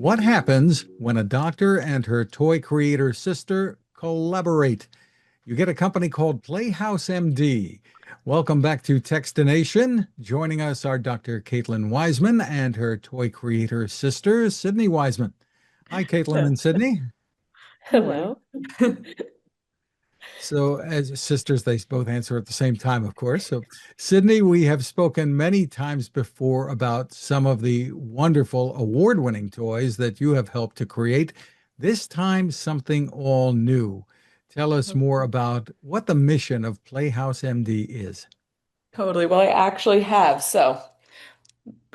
What happens when a doctor and her toy creator sister collaborate? You get a company called Playhouse MD. Welcome back to Techstination. Joining us are Dr. Kaitlin Wiseman and her toy creator sister, Sydney Wiseman. Hi, Kaitlin and Sydney. Hello. So, as sisters, they both answer at the same time, of course. So, Sydney, we have spoken many times before about some of the wonderful award-winning toys that you have helped to create. This time, something all new. Tell us more about what the mission of Playhouse MD is. Totally. Well, I actually have. So,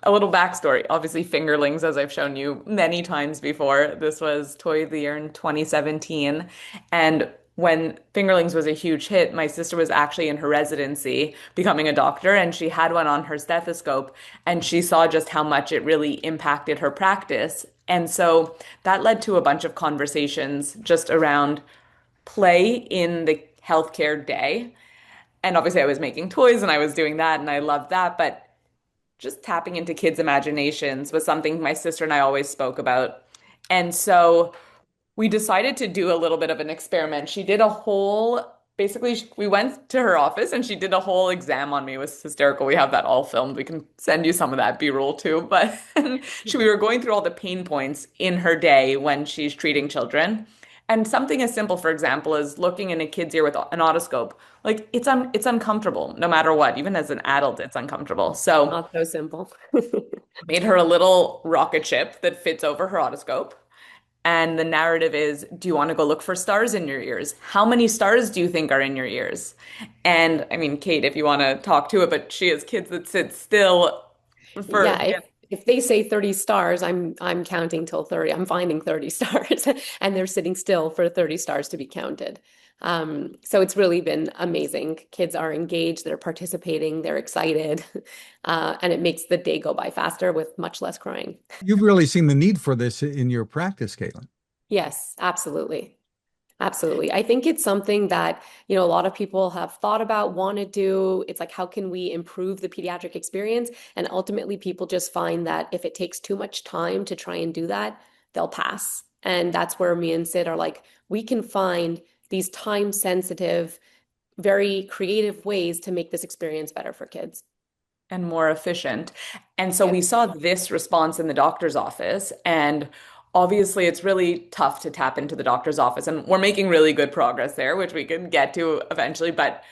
a little backstory. Obviously, fingerlings, as I've shown you many times before. This was Toy of the Year in 2017. And when fingerlings was a huge hit, my sister was actually in her residency becoming a doctor, and she had one on her stethoscope, and she saw just how much it really impacted her practice. And so that led to a bunch of conversations just around play in the healthcare day. And obviously, I was making toys and I was doing that, and I loved that. But just tapping into kids' imaginations was something my sister and I always spoke about. And so we decided to do a little bit of an experiment. She did a whole, basically, we went to her office and she did a whole exam on me. It was hysterical. We have that all filmed. We can send you some of that B-roll too. But we were going through all the pain points in her day when she's treating children. And something as simple, for example, as looking in a kid's ear with an otoscope. Like it's uncomfortable no matter what. Even as an adult, it's uncomfortable. So Not so simple. made her a little rocket ship that fits over her otoscope. And the narrative is, do you want to go look for stars in your ears? How many stars do you think are in your ears? And I mean, Kate, if you want to talk to it, but she has kids that sit still Yeah, for, if they say 30 stars, I'm counting till 30. I'm finding 30 stars and they're sitting still for 30 stars to be counted. So it's really been amazing. Kids are engaged, they're participating, they're excited, and it makes the day go by faster with much less crying. You've really seen the need for this in your practice, Caitlin. Yes, absolutely. Absolutely. I think it's something that, a lot of people have thought about, want to do. It's like, how can we improve the pediatric experience? And ultimately, people just find that if it takes too much time to try and do that, they'll pass. And that's where me and Sid are like, we can find these time sensitive, very creative ways to make this experience better for kids. and more efficient. And so we Yep. saw this response in the doctor's office. And obviously, it's really tough to tap into the doctor's office. And we're making really good progress there, which we can get to eventually. But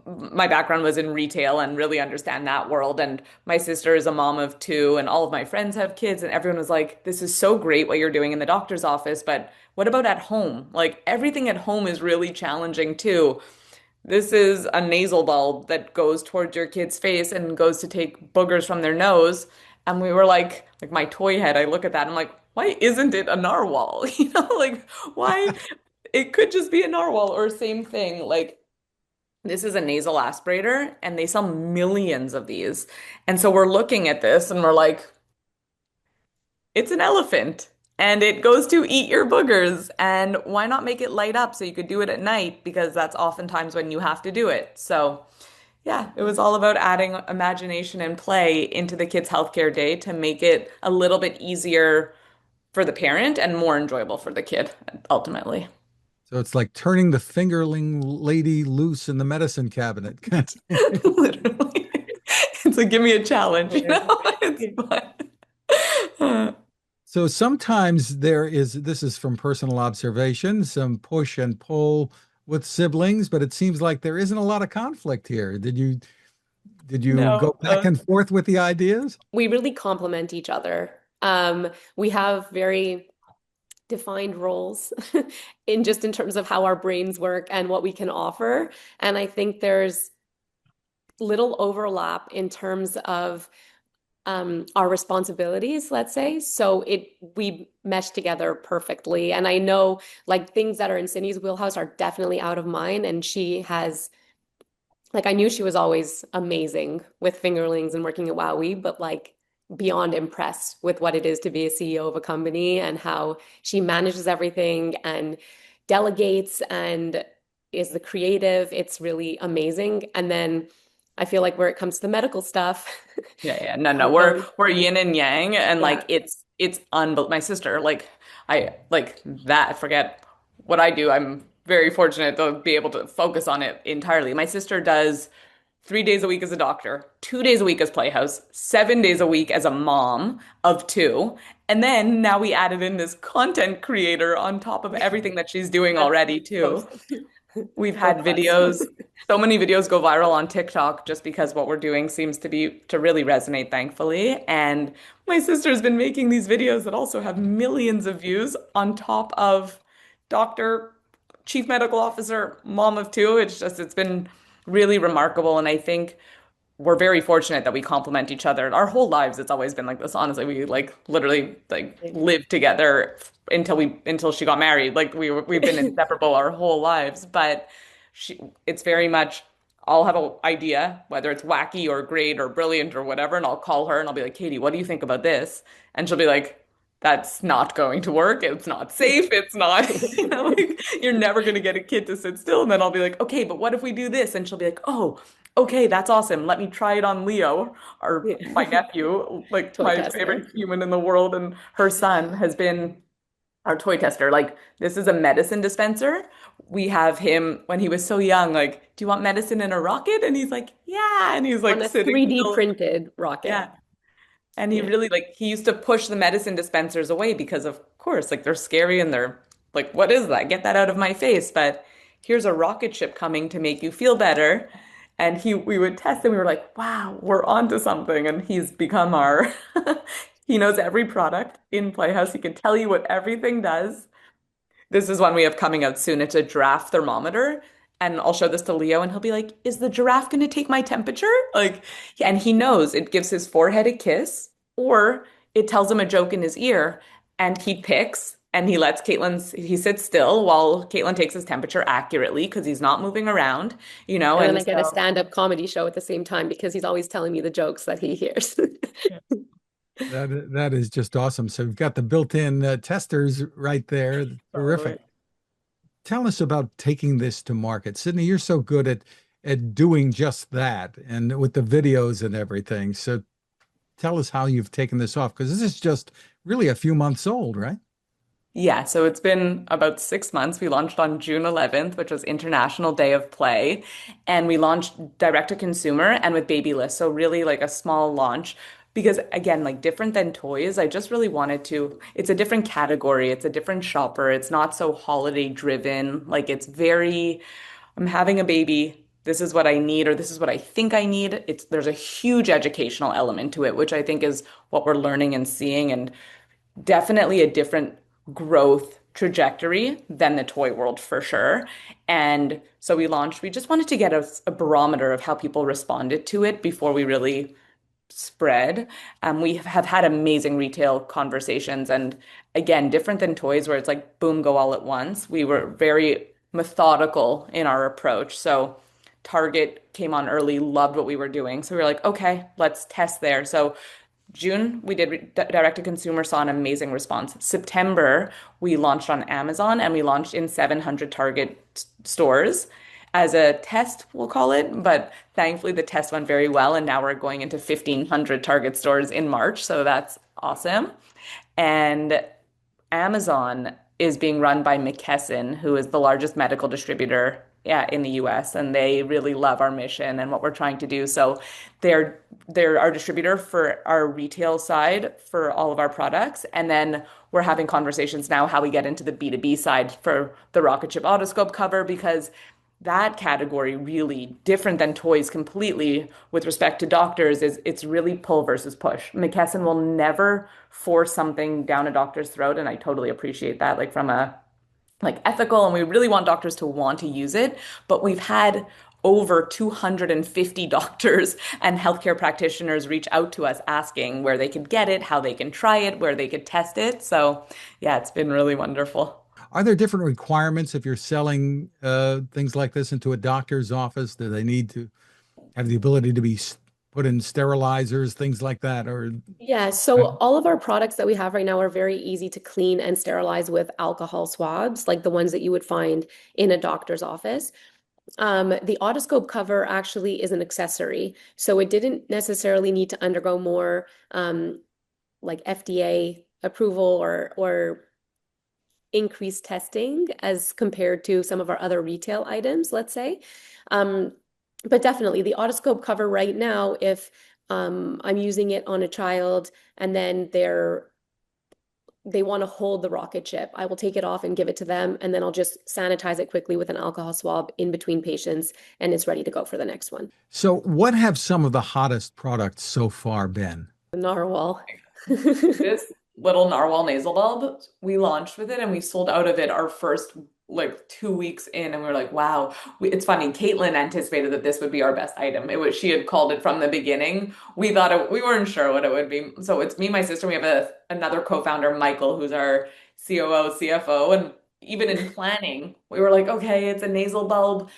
my background was in retail and really understand that world. And my sister is a mom of two, and all of my friends have kids. And everyone was like, this is so great what you're doing in the doctor's office. But what about at home? Like everything at home is really challenging too. This is a nasal bulb that goes towards your kid's face and goes to take boogers from their nose. And we were like my toy head, I look at that, I'm like, why isn't it a narwhal? Like why it could just be a narwhal or same thing. Like this is a nasal aspirator and they sell millions of these. And so we're looking at this and we're like, it's an elephant and it goes to eat your boogers. And why not make it light up so you could do it at night? Because that's oftentimes when you have to do it. So, yeah, it was all about adding imagination and play into the kids' healthcare day to make it a little bit easier for the parent and more enjoyable for the kid, ultimately. So it's like turning the fingerling lady loose in the medicine cabinet. Literally. It's like, give me a challenge, you know? It's fun. So sometimes this is from personal observation, some push and pull with siblings, but it seems like there isn't a lot of conflict here. Did you No, go back and forth with the ideas? We really complement each other. We have very defined roles in terms of how our brains work and what we can offer. And I think there's little overlap in terms of our responsibilities, let's say. So we mesh together perfectly. And I know like things that are in Sydney's wheelhouse are definitely out of mine. And she has like I knew she was always amazing with fingerlings and working at WowWee, but like beyond impressed with what it is to be a CEO of a company and how she manages everything and delegates and is the creative. It's really amazing. And then I feel like where it comes to the medical stuff, Yeah, yeah. No, no. I'm We're going, we're yin and yang and yeah, like it's it's unbelievable. My sister, like I like that. Forget what I do. I'm very fortunate to be able to focus on it entirely. My sister does 3 days a week as a doctor, 2 days a week as Playhouse, 7 days a week as a mom of two. And then now we added in this content creator on top of everything that she's doing That's already both too. We've both had of us. videos, so many videos go viral on TikTok just because what we're doing seems to really resonate, thankfully. And my sister's been making these videos that also have millions of views on top of doctor, chief medical officer, mom of two. It's been really remarkable. And I think we're very fortunate that we complement each other. Our whole lives, it's always been like this. Honestly, we like literally like lived together until she got married. Like we've been inseparable our whole lives. But she, it's very much. I'll have an idea, whether it's wacky or great or brilliant or whatever, and I'll call her and I'll be like, Katie, what do you think about this? And she'll be like, that's not going to work. It's not safe. It's not, like you're never going to get a kid to sit still. And then I'll be like, okay, but what if we do this? And she'll be like, oh, okay, that's awesome. Let me try it on Leo, or my Yeah. nephew, like Toy my tester. favorite human in the world. And her son has been our toy tester. Like, this is a medicine dispenser. We have him when he was so young, like, do you want medicine in a rocket? And he's like, yeah. And he's On like a sitting 3D still. printed rocket. Yeah. And he Yeah. really like he used to push the medicine dispensers away because of course like they're scary and they're like what is that? Get that out of my face. But here's a rocket ship coming to make you feel better. And he we would test and we were like, wow, we're onto something. And he's become our he knows every product in Playhouse. He can tell you what everything does. This is one we have coming out soon. It's a giraffe thermometer. And I'll show this to Leo and he'll be like, is the giraffe going to take my temperature? Like, and he knows it gives his forehead a kiss or it tells him a joke in his ear and he picks and he sits still while Caitlin takes his temperature accurately because he's not moving around, And then and I get a so. stand-up comedy show at the same time because he's always telling me the jokes that he hears. That is just awesome. So we've got the built-in testers right there. Totally. Terrific. Tell us about taking this to market. Sydney, you're so good at doing just that and with the videos and everything. So tell us how you've taken this off because this is just really a few months old, right? Yeah, so it's been about 6 months. We launched on June 11th, which was International Day of Play, and we launched direct to consumer and with baby lists. So really like a small launch because again, like different than toys, I just really wanted to, it's a different category, it's a different shopper. It's not so holiday driven. Like it's very, I'm having a baby. This is what I need, or this is what I think I need. There's a huge educational element to it, which I think is what we're learning and seeing. And definitely a different growth trajectory than the toy world for sure. And so we just wanted to get a barometer of how people responded to it before we really spread. We have had amazing retail conversations. And again, different than toys where it's like, boom, go all at once. We were very methodical in our approach. So Target came on early, loved what we were doing. So we were like, okay, let's test there. So June, we did direct to consumer, saw an amazing response. September, we launched on Amazon and we launched in 700 Target stores as a test, we'll call it. But thankfully, the test went very well. And now we're going into 1,500 Target stores in March. So that's awesome. And Amazon is being run by McKesson, who is the largest medical distributor, yeah, in the US, and they really love our mission and what we're trying to do. So they're our distributor for our retail side for all of our products. And then we're having conversations now how we get into the B2B side for the rocket ship otoscope cover because that category really different than toys completely with respect to doctors is it's really pull versus push. McKesson will never force something down a doctor's throat, and I totally appreciate that, like from a like ethical, and we really want doctors to want to use it. But we've had over 250 doctors and healthcare practitioners reach out to us asking where they could get it, how they can try it, where they could test it. So yeah, it's been really wonderful. Are there different requirements if you're selling things like this into a doctor's office? Do they need to have the ability to be put in sterilizers, things like that? Or Yeah, so all of our products that we have right now are very easy to clean and sterilize with alcohol swabs, like the ones that you would find in a doctor's office. The otoscope cover actually is an accessory, so it didn't necessarily need to undergo more like FDA approval or increased testing as compared to some of our other retail items, let's say. Um, but definitely the otoscope cover right now, if I'm using it on a child and then they want to hold the rocket chip, I will take it off and give it to them, and then I'll just sanitize it quickly with an alcohol swab in between patients, and it's ready to go for the next one. So, what have some of the hottest products so far been? The narwhal. This little narwhal nasal bulb, we launched with it and we sold out of it our first like 2 weeks in, and we were like, wow. It's funny. Kaitlin anticipated that this would be our best item. It was she had called it from the beginning. We thought we weren't sure what it would be. So it's me, my sister. We have another co-founder, Michael, who's our COO, CFO, and even in planning, we were like, okay, it's a nasal bulb.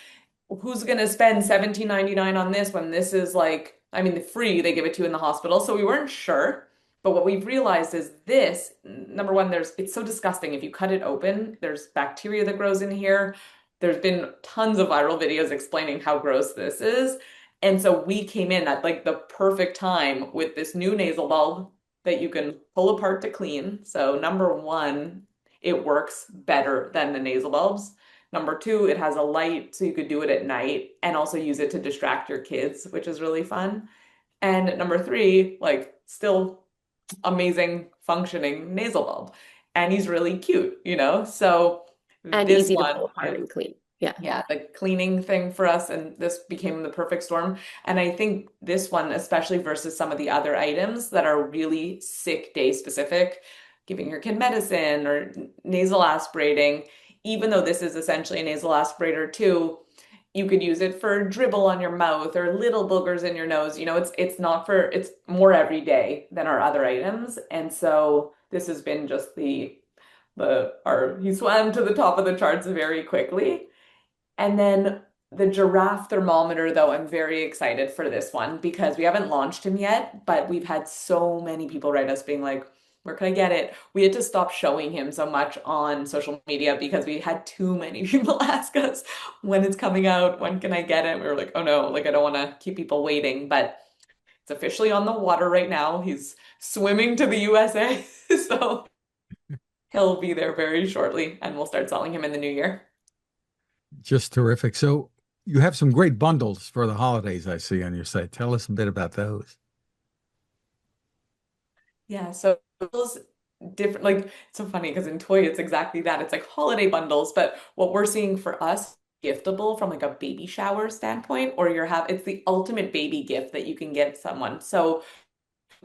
Who's gonna spend 17.99 on this when this is like, I mean, the free, they give it to you in the hospital. So we weren't sure. But what we've realized is this, number one, it's so disgusting. If you cut it open, there's bacteria that grows in here. There's been tons of viral videos explaining how gross this is. And so we came in at like the perfect time with this new nasal bulb that you can pull apart to clean. So number one, it works better than the nasal bulbs. Number two, it has a light so you could do it at night and also use it to distract your kids, which is really fun. And number three, like still amazing functioning nasal bulb. And he's really cute, you know? So And this easy to one, pull apart and clean. Yeah. yeah, the cleaning thing for us, and this became the perfect storm. And I think this one, especially versus some of the other items that are really sick day specific, giving your kid medicine or nasal aspirating, even though this is essentially a nasal aspirator too, you could use it for dribble on your mouth or little boogers in your nose. You know, it's not for, it's more every day than our other items. And so this has been just he swam to the top of the charts very quickly. And then the giraffe thermometer, though, I'm very excited for this one because we haven't launched him yet, but we've had so many people write us being like, where can I get it? We had to stop showing him so much on social media because we had too many people ask us when it's coming out, when can I get it? We were like, oh no, like I don't want to keep people waiting, but it's officially on the water right now. He's swimming to the USA, so he'll be there very shortly, and we'll start selling him in the new year. Just terrific. So, you have some great bundles for the holidays, I see on your site. Tell us a bit about those. Yeah, so those different, like it's so funny because in toy it's exactly that. It's like holiday bundles, but what we're seeing for us giftable from like a baby shower standpoint, or it's the ultimate baby gift that you can give someone. So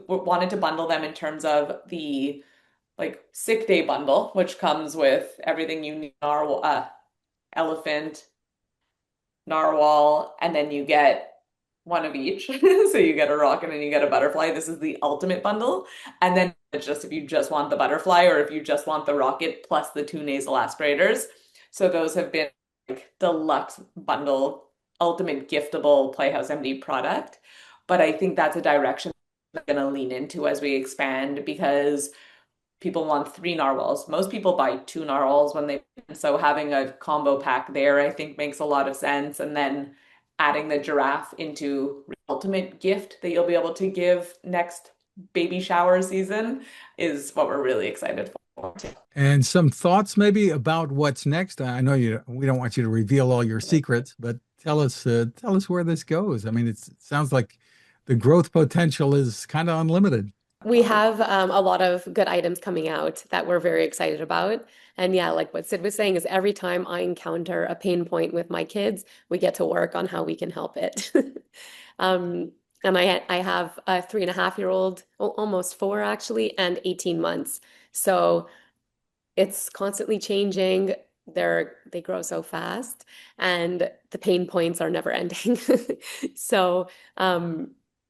we wanted to bundle them in terms of the like sick day bundle, which comes with everything you need, elephant, narwhal, and then you get one of each. So you get a rocket and you get a butterfly. This is the ultimate bundle. And then it's just if you just want the butterfly or if you just want the rocket plus the two nasal aspirators. So those have been like deluxe bundle, ultimate giftable Playhouse MD product. But I think that's a direction we're going to lean into as we expand because people want three narwhals. Most people buy two narwhals when so having a combo pack there, I think makes a lot of sense. And then adding the giraffe into the ultimate gift that you'll be able to give next baby shower season is what we're really excited for. And some thoughts maybe about what's next. I know we don't want you to reveal all your secrets, but tell us where this goes. I mean, it sounds like the growth potential is kind of unlimited. We have a lot of good items coming out that we're very excited about. And yeah, like what Sid was saying is every time I encounter a pain point with my kids, we get to work on how we can help it. And I have a 3.5-year-old, almost four actually, and 18 months. So it's constantly changing. They grow so fast, and the pain points are never ending. So,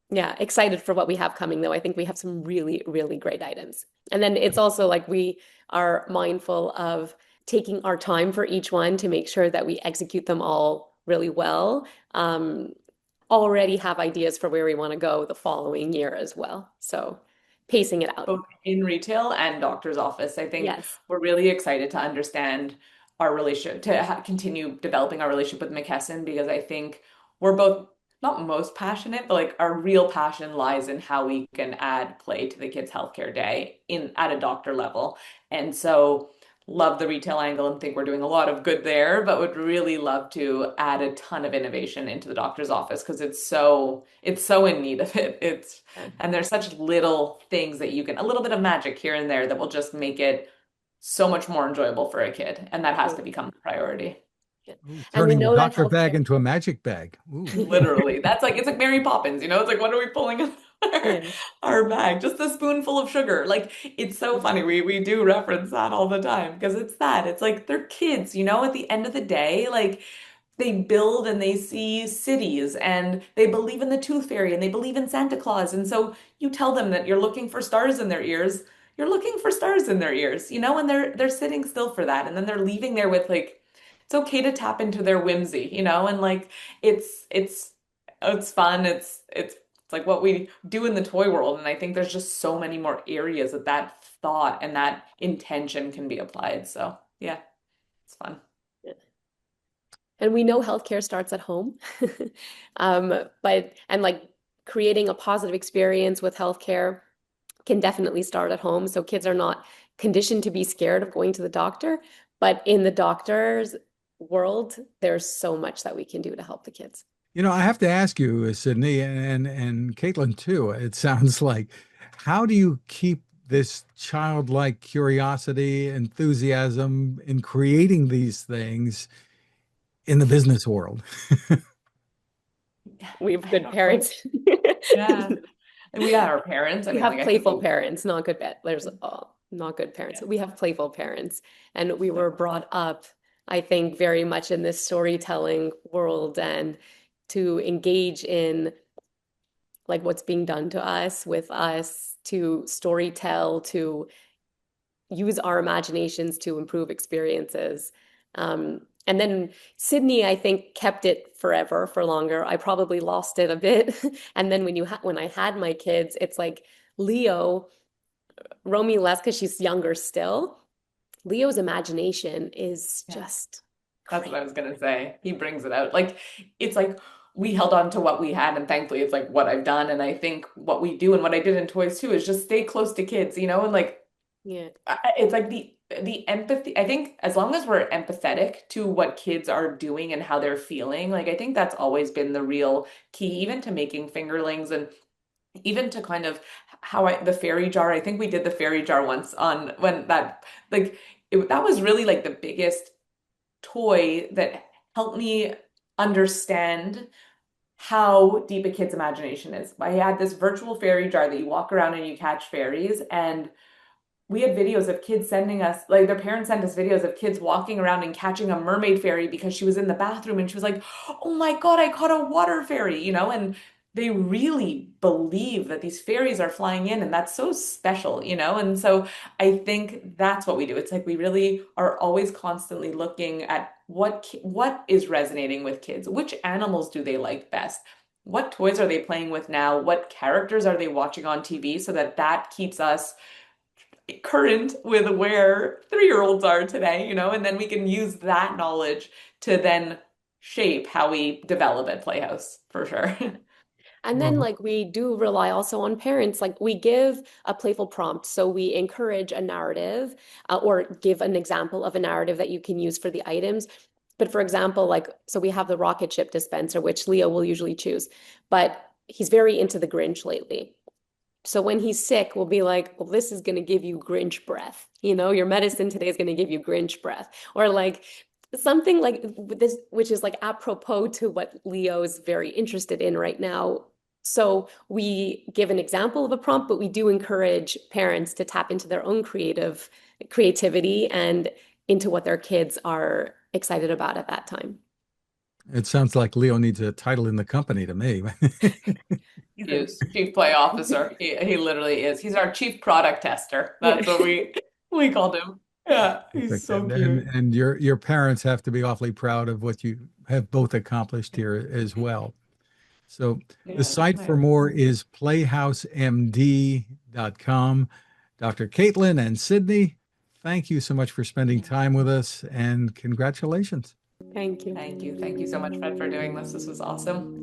yeah, excited for what we have coming though. I think we have some really, really great items. And then it's also like we are mindful of taking our time for each one to make sure that we execute them all really well. Already have ideas for where we want to go the following year as well. So pacing it out. Both in retail and doctor's office. I think Yes. we're really excited to understand our relationship, to continue developing our relationship with McKesson because I think we're both not most passionate, but like our real passion lies in how we can add play to the kids' healthcare day in at a doctor level. And so love the retail angle and think we're doing a lot of good there, but would really love to add a ton of innovation into the doctor's office because it's so in need of it. It's Yeah. and there's such little things that you can a little bit of magic here and there that will just make it so much more enjoyable for a kid. And that has to become the priority. Yeah. Ooh, And we turning the know that doctor bag healthcare. into a magic bag. Ooh. Literally. That's like it's like Mary Poppins, you know? It's like what are we pulling in our, Yeah. our bag? Just a spoonful of sugar. Like it's so funny. We do reference that all the time because it's that. It's like they're kids, you know, at the end of the day, like they build and they see cities and they believe in the tooth fairy and they believe in Santa Claus. And so you tell them that you're looking for stars in their ears. You're looking for stars in their ears, you know, and they're sitting still for that. And then they're leaving there with like it's okay to tap into their whimsy, you know, and like it's fun. It's like what we do in the toy world. And I think there's just so many more areas that that thought and that intention can be applied. So yeah, it's fun. And we know healthcare starts at home. But and like creating a positive experience with healthcare can definitely start at home. So kids are not conditioned to be scared of going to the doctor, but in the doctor's world, there's so much that we can do to help the kids. I have to ask you, Sydney, and Caitlin too. It sounds like, how do you keep this childlike curiosity, enthusiasm in creating these things in the business world? We have I good don't know. parents. Yeah. And we got our parents. I We mean, have like I think playful parents, not good pet. There's not good parents. yeah. We have playful parents, and we So were brought up, I think, very much in this storytelling world and to engage in like what's being done to us with us, to storytell, to use our imaginations to improve experiences. And then Sydney, I think, kept it forever for longer. I probably lost it a bit. And then when I had my kids, it's like Leo, Romy less because she's younger still. Leo's imagination is yeah. just That's what I great. was gonna say. He brings it out. Like it's like we held on to what we had, and thankfully it's like what I've done. And I think what we do and what I did in toys too is just stay close to kids, you know, and like Yeah. it's like the empathy. I think as long as we're empathetic to what kids are doing and how they're feeling, like I think that's always been the real key, even to making fingerlings and even to kind of the fairy jar. I think we did the fairy jar once on when that like that was really like the biggest toy that helped me understand how deep a kid's imagination is. I had this virtual fairy jar that you walk around and you catch fairies, and we had videos of kids sending us, like their parents sent us videos of kids walking around and catching a mermaid fairy because she was in the bathroom and she was like, oh my God, I caught a water fairy, you know? And they really believe that these fairies are flying in and that's so special, you know? And so I think that's what we do. It's like we really are always constantly looking at what is resonating with kids, which animals do they like best? What toys are they playing with now? What characters are they watching on TV so that that keeps us current with where 3-year-olds are today, you know, and then we can use that knowledge to then shape how we develop at Playhouse for sure. And then, Well, like, we do rely also on parents. Like, we give a playful prompt. So we encourage a narrative or give an example of a narrative that you can use for the items. But for example, like, so we have the rocket ship dispenser, which Leo will usually choose, but he's very into the Grinch lately. So when he's sick, we'll be like, well, this is going to give you Grinch breath. You know, your medicine today is going to give you Grinch breath. Or like something like this, which is like apropos to what Leo is very interested in right now. So we give an example of a prompt, but we do encourage parents to tap into their own creativity and into what their kids are excited about at that time. it sounds like Leo needs a title in the company to me. He is chief play officer. He literally is. He's our chief product tester. Yeah. That's what we called him. Yeah, he's Perfect. so And cute. and your parents have to be awfully proud of what you have both accomplished here as well. So the Yeah. site for more is playhousemd.com. Dr. Caitlin and Sydney, thank you so much for spending time with us and congratulations. Thank you. Thank you. Thank you so much, Fred, for doing this. This was awesome.